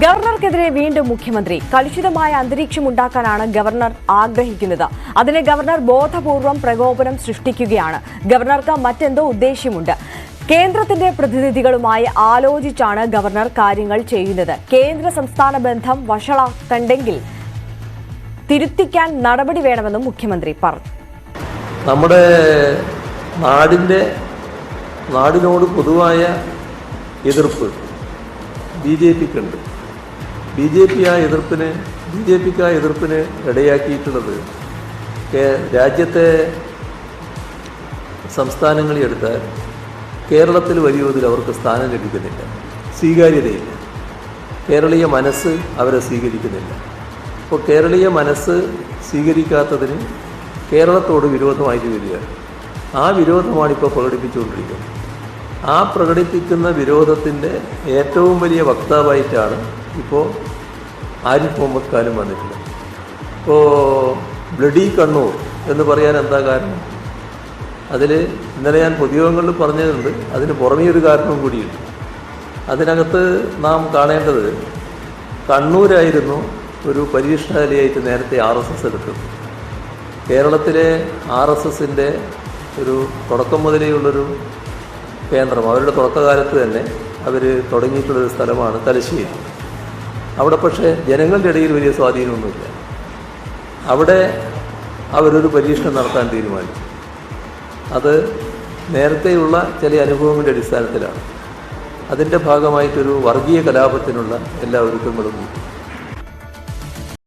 ഗവർണർക്കെതിരെ വീണ്ടും മുഖ്യമന്ത്രി. കലുഷിതമായ അന്തരീക്ഷമുണ്ടാക്കാനാണ് ഗവർണർ ആഗ്രഹിക്കുന്നത്. അതിന് ഗവർണർ ബോധപൂർവം പ്രകോപനം സൃഷ്ടിക്കുകയാണ്. ഗവർണർക്ക് മറ്റെന്തോ ഉദ്ദേശ്യമുണ്ട്. കേന്ദ്രത്തിന്റെ പ്രതിനിധികളുമായി ആലോചിച്ചാണ് ഗവർണർ കാര്യങ്ങൾ ചെയ്യുന്നത്. കേന്ദ്ര സംസ്ഥാന ബന്ധം വഷളാക്കണ്ടെങ്കിൽ തിരുത്തിക്കാൻ നടപടി വേണമെന്നും മുഖ്യമന്ത്രി പറഞ്ഞു. നമ്മുടെ നാടിനോട് പൊതുവായ എതിർപ്പ് ബി.ജെ.പിക്കുണ്ട്. ബി.ജെ.പിക്ക് ആ എതിർപ്പിന് ഇടയാക്കിയിട്ടുള്ളത് രാജ്യത്തെ സംസ്ഥാനങ്ങളിൽ എടുത്താൽ കേരളത്തിൽ വലിയ തോതിൽ അവർക്ക് സ്ഥാനം ലഭിക്കുന്നില്ല, സ്വീകാര്യതയില്ല. കേരളീയ മനസ്സ് അവരെ സ്വീകരിക്കുന്നില്ല. അപ്പോൾ കേരളീയ മനസ്സ് സ്വീകരിക്കാത്തതിന് കേരളത്തോട് വിരോധമായിട്ട് വരികയാണ്. ആ വിരോധമാണിപ്പോൾ പ്രകടിപ്പിച്ചുകൊണ്ടിരിക്കുന്നത്. ആ പ്രകടിപ്പിക്കുന്ന വിരോധത്തിൻ്റെ ഏറ്റവും വലിയ വക്താവായിട്ടാണ് ഇപ്പോൾ ആരിഫ് മുഹമ്മദ് ഖാനും വന്നിട്ടുള്ളത്. ഇപ്പോൾ ബ്ലഡി കണ്ണൂർ എന്ന് പറയാൻ എന്താ കാരണം? അതിൽ ഇന്നലെ ഞാൻ പൊതുയോഗങ്ങളിൽ പറഞ്ഞതുണ്ട്. അതിന് പുറമേ ഒരു കാരണവും കൂടിയുണ്ട്. അതിനകത്ത് നാം കാണേണ്ടത്, കണ്ണൂരായിരുന്നു ഒരു പരീക്ഷണശാലയായിട്ട് നേരത്തെ RSS എടുത്തത്. കേരളത്തിലെ RSSൻ്റെ ഒരു തുടക്കം മുതലേയുള്ളൊരു കേന്ദ്രം, അവരുടെ തുടക്കകാലത്ത് തന്നെ അവർ തുടങ്ങിയിട്ടുള്ളൊരു സ്ഥലമാണ് തലശ്ശേരി. അവിടെ പക്ഷേ ജനങ്ങളുടെ ഇടയിൽ വലിയ സ്വാധീനമൊന്നുമില്ല. അവിടെ അവരൊരു പരീക്ഷണം നടത്താൻ തീരുമാനിച്ചു. അത് നേരത്തെയുള്ള ചില അനുഭവങ്ങളുടെ അടിസ്ഥാനത്തിലാണ്. അതിൻ്റെ ഭാഗമായിട്ടൊരു വർഗീയ കലാപത്തിനുള്ള എല്ലാ ഒരുക്കങ്ങളും